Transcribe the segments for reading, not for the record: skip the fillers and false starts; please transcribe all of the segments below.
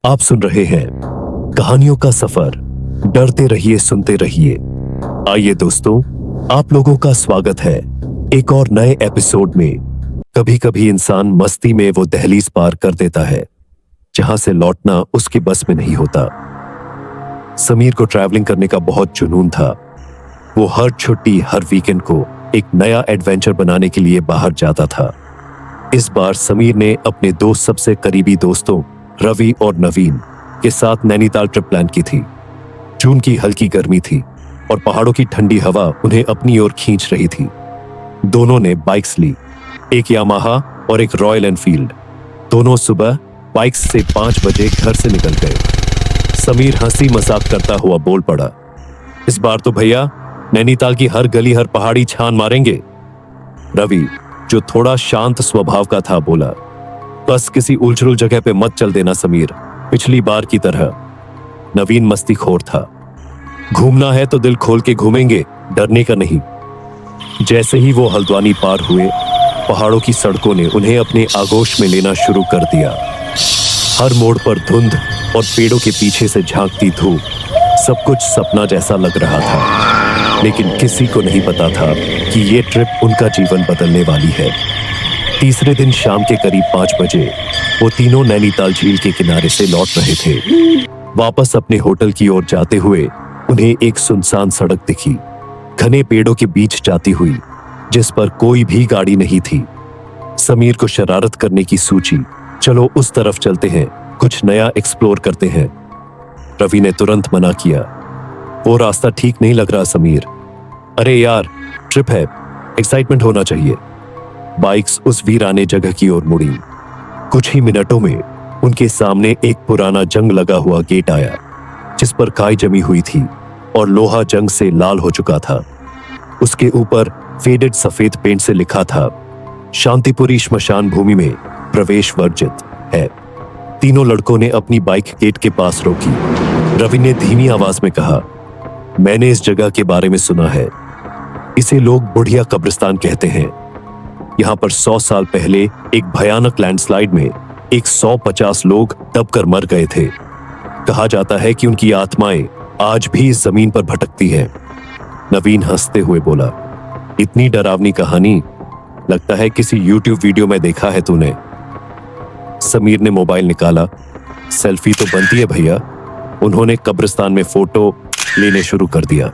आप सुन रहे हैं कहानियों का सफर। डरते रहिए, सुनते रहिए। आइए दोस्तों, आप लोगों का स्वागत है एक और नए एपिसोड में। कभी कभी इंसान मस्ती में वो दहलीज पार कर देता है जहां से लौटना उसके बस में नहीं होता। समीर को ट्रैवलिंग करने का बहुत जुनून था। वो हर छुट्टी, हर वीकेंड को एक नया एडवेंचर बनाने के लिए बाहर जाता था। इस बार समीर ने अपने दो सबसे करीबी दोस्तों रवि और नवीन के साथ नैनीताल ट्रिप प्लान की थी। जून की हल्की गर्मी थी और पहाड़ों की ठंडी हवा उन्हें अपनी ओर खींच रही थी। दोनों ने बाइक्स ली, एक यामाहा और एक रॉयल एनफील्ड। दोनों सुबह बाइक्स से 5 बजे घर से निकल गए। समीर हंसी मजाक करता हुआ बोल पड़ा, इस बार तो भैया नैनीताल की हर गली, हर पहाड़ी छान मारेंगे। रवि, जो थोड़ा शांत स्वभाव का था, बोला, बस किसी उलझुल जगह पे मत चल देना समीर, पिछली बार की तरह। नवीन मस्तीखोर था, घूमना है तो दिल खोल के घूमेंगे, डरने का नहीं। जैसे ही वो हल्द्वानी पार हुए, पहाड़ों की सड़कों ने उन्हें अपने आगोश में लेना शुरू कर दिया। हर मोड़ पर धुंध और पेड़ों के पीछे से झांकती धूप, सब कुछ सपना जैसा लग रहा था। लेकिन किसी को नहीं पता था कि ये ट्रिप उनका जीवन बदलने वाली है। तीसरे दिन शाम के करीब 5 बजे वो तीनों नैनीताल झील के किनारे से लौट रहे थे। वापस अपने होटल की ओर जाते हुए उन्हें एक सुनसान सड़क दिखी, घने पेड़ों के बीच जाती हुई, जिस पर कोई भी गाड़ी नहीं थी। समीर को शरारत करने की सूझी, चलो उस तरफ चलते हैं, कुछ नया एक्सप्लोर करते हैं। रवि ने तुरंत मना किया, वो रास्ता ठीक नहीं लग रहा समीर। अरे यार, ट्रिप है, एक्साइटमेंट होना चाहिए। बाइक्स उस वीराने जगह की ओर मुड़ी। कुछ ही मिनटों में उनके सामने एक पुराना जंग लगा हुआ गेट आया, जिस पर काई जमी हुई थी और लोहा जंग से लाल हो चुका था। उसके ऊपर फेडेड सफेद पेंट से लिखा था, शांतिपुरी श्मशान भूमि में प्रवेश वर्जित है। तीनों लड़कों ने अपनी बाइक गेट के पास रोकी। रवि ने धीमी आवाज में कहा, मैंने इस जगह के बारे में सुना है, इसे लोग बुढ़िया कब्रिस्तान कहते हैं। यहाँ पर 100 साल पहले एक भयानक लैंडस्लाइड में 150 लोग दबकर मर गए थे। कहा जाता है कि उनकी आत्माएं आज भी इस जमीन पर भटकती हैं। नवीन हंसते हुए बोला, इतनी डरावनी कहानी, लगता है किसी YouTube वीडियो में देखा है तूने। समीर ने मोबाइल निकाला, सेल्फी तो बनती है भैया। उन्होंने कब्रिस्तान में फोटो लेने शुरू कर दिया।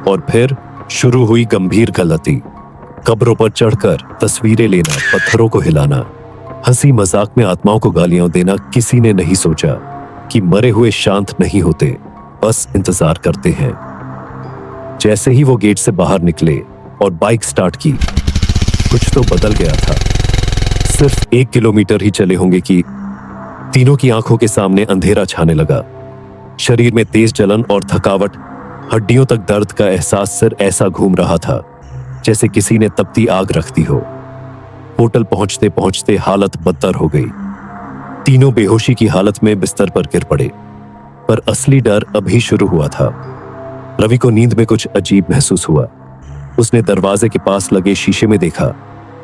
और फिर शुरू हुई गंभीर गलती। कब्रों पर चढ़कर तस्वीरें लेना, पत्थरों को हिलाना, हंसी मजाक में आत्माओं को गालियां देना। किसी ने नहीं सोचा कि मरे हुए शांत नहीं होते, बस इंतजार करते हैं। जैसे ही वो गेट से बाहर निकले और बाइक स्टार्ट की, कुछ तो बदल गया था। सिर्फ 1 किलोमीटर ही चले होंगे कि तीनों की आंखों के सामने अंधेरा छाने लगा। शरीर में तेज जलन और थकावट, हड्डियों तक दर्द का एहसास सिर ऐसा घूम रहा था जैसे किसी ने तपती आग रख दी हो। होटल पहुंचते पहुंचते हालत बदतर हो गई। तीनों बेहोशी की हालत में बिस्तर पर गिर पड़े। पर असली डर अभी शुरू हुआ था। रवि को नींद में कुछ अजीब महसूस हुआ। उसने दरवाजे के पास लगे शीशे में देखा,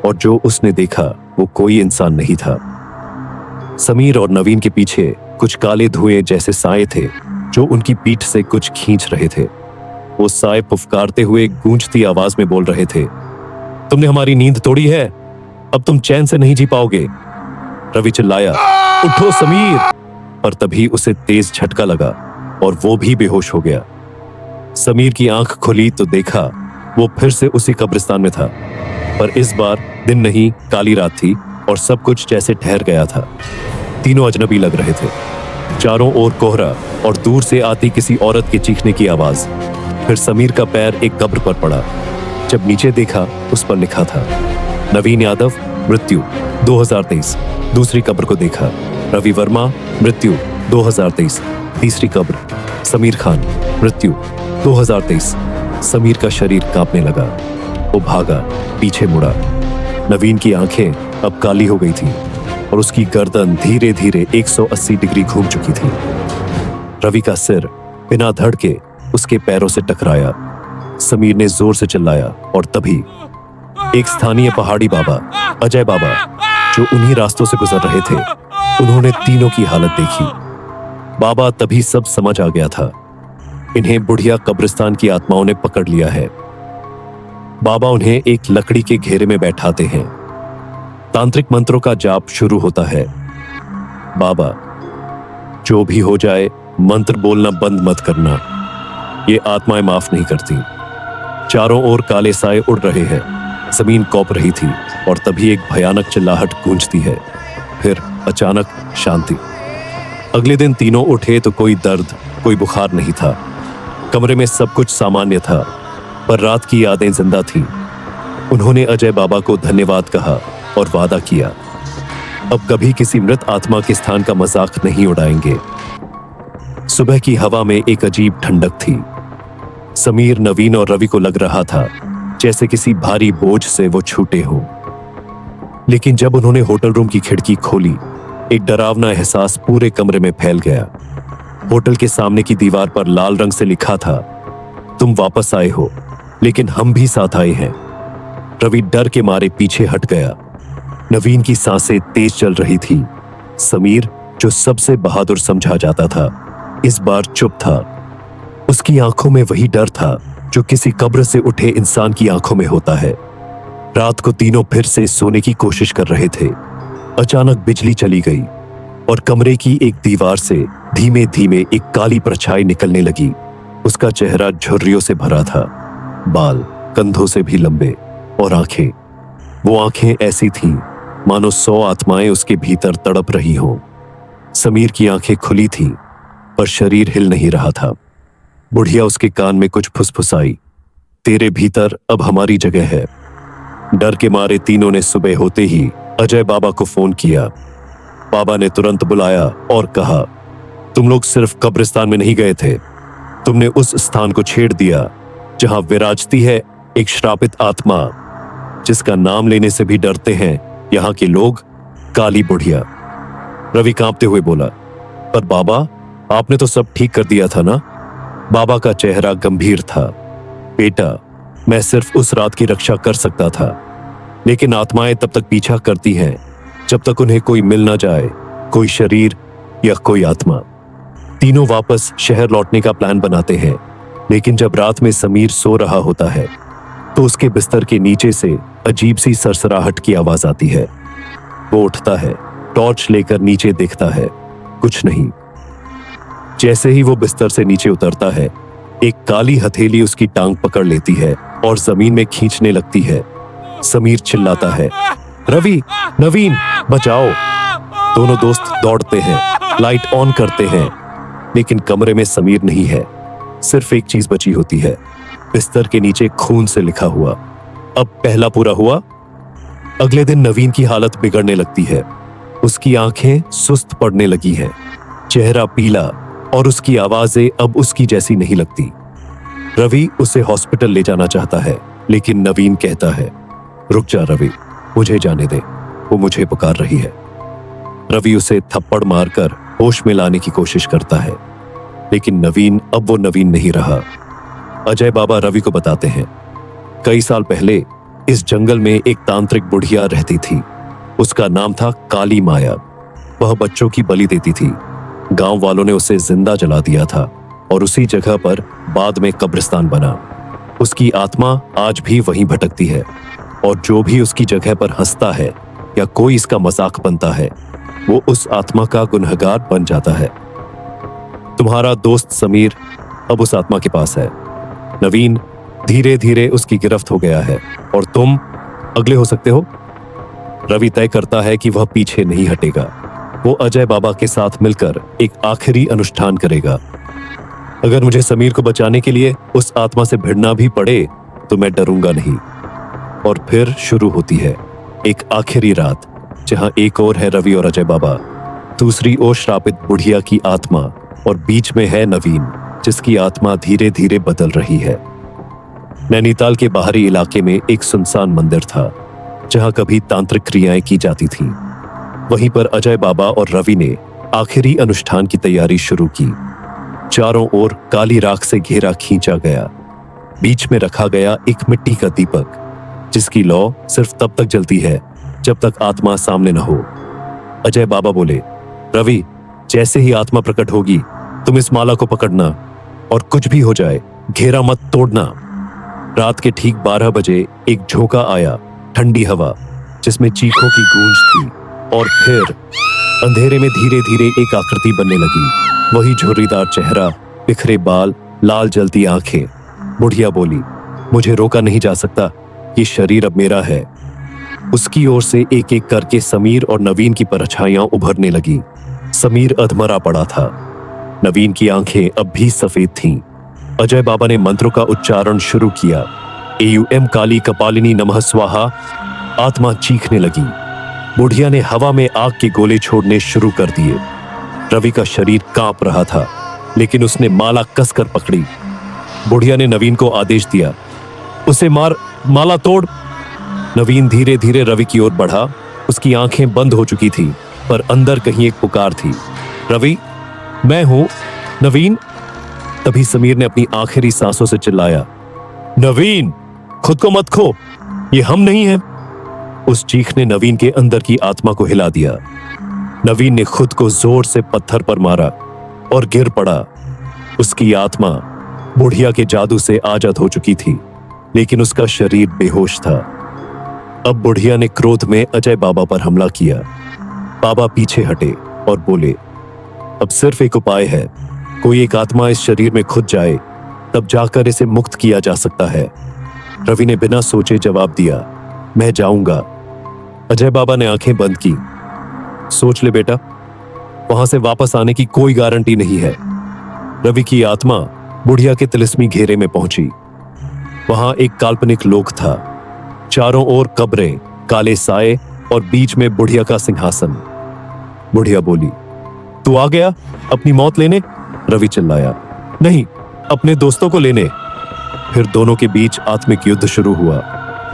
और जो उसने देखा वो कोई इंसान नहीं था। समीर और नवीन के पीछे कुछ काले धुएं जैसे साए थे, जो उनकी पीठ से कुछ खींच रहे थे। वो साए पुफकारते हुए गूंजती आवाज में बोल रहे थे, तुमने हमारी नींद तोड़ी है, अब तुम चैन से नहीं जी पाओगे। रवि चिल्लाया, उठो समीर। पर तभी उसे तेज झटका लगा और वो भी बेहोश हो गया। समीर की आंख खुली तो देखा वो फिर से उसी कब्रिस्तान में था, पर इस बार दिन नहीं, काली रात थी और सब कुछ जैसे ठहर गया था। तीनों अजनबी लग रहे थे। चारों ओर कोहरा और दूर से आती किसी औरत के चीखने की आवाज। फिर समीर का पैर एक कब्र पर पड़ा। जब नीचे देखा, उस पर लिखा था, नवीन यादव, मृत्यु 2023। दूसरी कब्र को देखा, रवि वर्मा, मृत्यु 2023। तीसरी कब्र, समीर खान, मृत्यु 2023। समीर का शरीर कांपने लगा। वो भागा, पीछे मुड़ा। नवीन की आंखें अब काली हो गई थी और उसकी गर्दन धीरे धीरे 180 डिग्री घूम चुकी थी। रवि का सिर बिना धड़के उसके पैरों से टकराया। समीर ने जोर से चिल्लाया और तभी एक स्थानीय पहाड़ी बाबा, अजय बाबा, जो उन्हीं रास्तों से गुजर रहे थे, उन्होंने तीनों की हालत देखी। बाबा तभी सब समझ आ गया था, इन्हें बुढ़िया कब्रिस्तान की आत्माओं ने पकड़ लिया है। बाबा उन्हें एक लकड़ी के घेरे में बैठाते हैं। तांत्रिक मंत्रों का जाप शुरू होता है। बाबा, जो भी हो जाए मंत्र बोलना बंद मत करना, ये आत्माएं माफ नहीं करती। चारों ओर काले साए उड़ रहे हैं, जमीन कौप रही थी और तभी एक भयानक चिल्लाहट गूंजती है। फिर अचानक शांति। अगले दिन तीनों उठे तो कोई दर्द, कोई बुखार नहीं था। कमरे में सब कुछ सामान्य था, पर रात की यादें जिंदा थीं। उन्होंने अजय बाबा को धन्यवाद कहा और वादा किया, अब कभी किसी मृत आत्मा के स्थान का मजाक नहीं उड़ाएंगे। सुबह की हवा में एक अजीब ठंडक थी। समीर, नवीन और रवि को लग रहा था जैसे किसी भारी बोझ से वो छूटे हों। लेकिन जब उन्होंने होटल रूम की खिड़की खोली, एक डरावना एहसास पूरे कमरे में फैल गया। होटल के सामने की दीवार पर लाल रंग से लिखा था, तुम वापस आए हो, लेकिन हम भी साथ आए हैं। रवि डर के मारे पीछे हट गया। नवीन की सांसें तेज चल रही थी। समीर, जो सबसे बहादुर समझा जाता था, इस बार चुप था। उसकी आंखों में वही डर था जो किसी कब्र से उठे इंसान की आंखों में होता है। रात को तीनों फिर से सोने की कोशिश कर रहे थे। अचानक बिजली चली गई और कमरे की एक दीवार से धीमे धीमे एक काली परछाई निकलने लगी। उसका चेहरा झुर्रियों से भरा था, बाल कंधों से भी लंबे और आंखें, वो आंखें ऐसी थीं मानो 100 आत्माएं उसके भीतर तड़प रही हों। समीर की आंखें खुली थीं, पर शरीर हिल नहीं रहा था। बुढ़िया उसके कान में कुछ फुसफुसाई, तेरे भीतर अब हमारी जगह है। डर के मारे तीनों ने सुबह होते ही अजय बाबा को फोन किया। बाबा ने तुरंत बुलाया और कहा, तुम लोग सिर्फ कब्रिस्तान में नहीं गए थे, तुमने उस स्थान को छेड़ दिया जहां विराजती है एक श्रापित आत्मा, जिसका नाम लेने से भी डरते हैं यहां के लोग, काली बुढ़िया। रवि कांपते हुए बोला, पर बाबा, आपने तो सब ठीक कर दिया था ना? बाबा का चेहरा गंभीर था। बेटा, मैं सिर्फ उस रात की रक्षा कर सकता था, लेकिन आत्माएं तब तक पीछा करती हैं जब तक उन्हें कोई मिल ना जाए, कोई शरीर या कोई आत्मा। तीनों वापस शहर लौटने का प्लान बनाते हैं, लेकिन जब रात में समीर सो रहा होता है तो उसके बिस्तर के नीचे से अजीब सी सरसराहट की आवाज आती है। वो उठता है, टॉर्च लेकर नीचे देखता है, कुछ नहीं। जैसे ही वो बिस्तर से नीचे उतरता है, एक काली हथेली उसकी टांग पकड़ लेती है और जमीन में खींचने लगती है। समीर चिल्लाता है, रवि, नवीन, बचाओ। दोनों दोस्त दौड़ते हैं, लाइट ऑन करते हैं, लेकिन कमरे में समीर नहीं है। सिर्फ एक चीज बची होती है, बिस्तर के नीचे खून से लिखा हुआ। अब पहला पूरा हुआ। अगले दिन नवीन की हालत बिगड़ने लगती है। उसकी आंखें सुस्त पड़ने लगी हैं, चेहरा पीला और उसकी आवाजें अब उसकी जैसी नहीं लगती। रवि उसे हॉस्पिटल ले जाना चाहता है, लेकिन नवीन कहता है, रुक जा रवि, मुझे जाने दे, वो मुझे पुकार रही है। रवि उसे थप्पड़ मारकर होश में लाने की कोशिश करता है, लेकिन नवीन अब वो नवीन नहीं रहा। अजय बाबा रवि को बताते हैं, कई साल पहले इस जंगल में एक तांत्रिक बुढ़िया रहती थी। उसका नाम था काली माया। वह बच्चों की बलि देती थी। गांव वालों ने उसे जिंदा जला दिया था और उसी जगह पर बाद में कब्रिस्तान बना। उसकी आत्मा आज भी वहीं भटकती है और जो भी उसकी जगह पर हंसता है या कोई इसका मजाक बनता है, वो उस आत्मा का गुनहगार बन जाता है। तुम्हारा दोस्त समीर अब उस आत्मा के पास है। नवीन धीरे धीरे उसकी गिरफ्त हो गया है और तुम अगले हो सकते हो। रवि तय करता है कि वह पीछे नहीं हटेगा। वो अजय बाबा के साथ मिलकर एक आखिरी अनुष्ठान करेगा। अगर मुझे समीर को बचाने के लिए उस आत्मा से भिड़ना भी पड़े तो मैं डरूंगा नहीं। और फिर शुरू होती है एक आखिरी रात, जहां एक ओर है रवि और अजय बाबा, दूसरी ओर श्रापित बुढ़िया की आत्मा और बीच में है नवीन, जिसकी आत्मा धीरे धीरे बदल रही है। नैनीताल के बाहरी इलाके में एक सुनसान मंदिर था, जहां कभी तांत्रिक क्रियाएं की जाती थीं। वहीं पर अजय बाबा और रवि ने आखिरी अनुष्ठान की तैयारी शुरू की। चारों ओर काली राख से घेरा खींचा गया। बीच में रखा गया एक मिट्टी का दीपक, जिसकी लौ सिर्फ तब तक जलती है जब तक आत्मा सामने न हो। अजय बाबा बोले, रवि, जैसे ही आत्मा प्रकट होगी तुम इस माला को पकड़ना और कुछ भी हो जाए घेरा मत तोड़ना। रात के ठीक 12 बजे एक झोंका आया, ठंडी हवा जिसमें चीखों की गूंज थी, और फिर अंधेरे में धीरे धीरे एक आकृति बनने लगी। वही झुर्रीदार चेहरा, बिखरे बाल, लाल जलती आंखें। बुढ़िया बोली, मुझे रोका नहीं जा सकता, ये शरीर अब मेरा है। उसकी ओर से एक एक करके समीर और नवीन की परछाइयां उभरने लगी। समीर अधमरा पड़ा था, नवीन की आंखें अब भी सफेद थीं। अजय बाबा ने मंत्रों का उच्चारण शुरू किया। एयूएम काली कपालिनी नमः स्वाहा। आत्मा चीखने लगी। बुढ़िया ने हवा में आग के गोले छोड़ने शुरू कर दिए। रवि का शरीर कांप रहा था, लेकिन उसने माला कसकर पकड़ी। बुढ़िया ने नवीन को आदेश दिया, उसे मार, माला तोड़। नवीन धीरे धीरे रवि की ओर बढ़ा। उसकी आंखें बंद हो चुकी थी, पर अंदर कहीं एक पुकार थी, रवि, मैं हूं, नवीन। तभी समीर ने अपनी आखिरी सांसों से चिल्लाया, नवीन, खुद को मत खो, ये हम नहीं हैं। उस चीख ने नवीन के अंदर की आत्मा को हिला दिया। नवीन ने खुद को जोर से पत्थर पर मारा और गिर पड़ा। उसकी आत्मा बुढ़िया के जादू से आजाद हो चुकी थी, लेकिन उसका शरीर बेहोश था। अब बुढ़िया ने क्रोध में अजय बाबा पर हमला किया। बाबा पीछे हटे और बोले, अब सिर्फ एक उपाय है, कोई एक आत्मा इस शरीर में खुद जाए, तब जाकर इसे मुक्त किया जा सकता है। रवि ने बिना सोचे जवाब दिया, मैं जाऊंगा। अजय बाबा ने आंखें बंद की। सोच ले बेटा, वहां से वापस आने की कोई गारंटी नहीं है। रवि की आत्मा बुढ़िया के तिलिस्मी घेरे में पहुंची। वहां एक काल्पनिक लोक था, चारों ओर कब्रें, काले साए और बीच में बुढ़िया का सिंहासन। बुढ़िया बोली, तू आ गया अपनी मौत लेने? रवि चिल्लाया, नहीं, अपने दोस्तों को लेने। फिर दोनों के बीच आत्मिक युद्ध शुरू हुआ।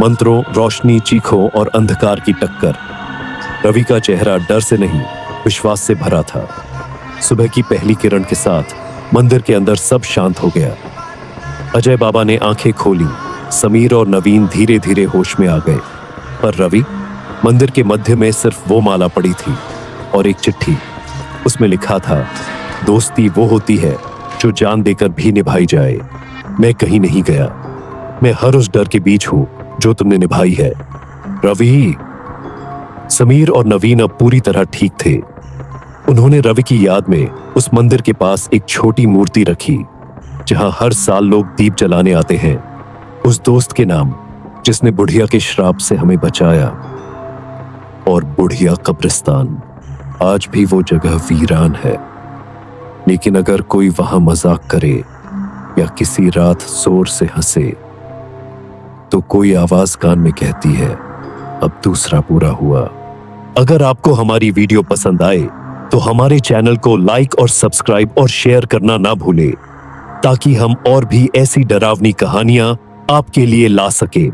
मंत्रों, रोशनी, चीखों और अंधकार की टक्कर। रवि का चेहरा डर से नहीं, विश्वास से भरा था। सुबह की पहली किरण के साथ मंदिर के अंदर सब शांत हो गया। अजय बाबा ने आंखें खोली। समीर और नवीन धीरे धीरे होश में आ गए, पर रवि, मंदिर के मध्य में सिर्फ वो माला पड़ी थी और एक चिट्ठी। उसमें लिखा था, दोस्ती वो होती है जो जान देकर भी निभाई जाए। मैं कहीं नहीं गया, मैं हर उस डर के बीच हूं जो तुमने निभाई है, रवि। समीर और नवीन अब पूरी तरह ठीक थे। उन्होंने रवि की याद में उस मंदिर के पास एक छोटी मूर्ति रखी, जहां हर साल लोग दीप जलाने आते हैं, उस दोस्त के नाम जिसने बुढ़िया के श्राप से हमें बचाया। और बुढ़िया कब्रिस्तान, आज भी वो जगह वीरान है, लेकिन अगर कोई वहां मजाक करे या किसी रात जोर से हंसे, तो कोई आवाज कान में कहती है, अब दूसरा पूरा हुआ। अगर आपको हमारी वीडियो पसंद आए तो हमारे चैनल को लाइक और सब्सक्राइब और शेयर करना ना भूलें, ताकि हम और भी ऐसी डरावनी कहानियां आपके लिए ला सके।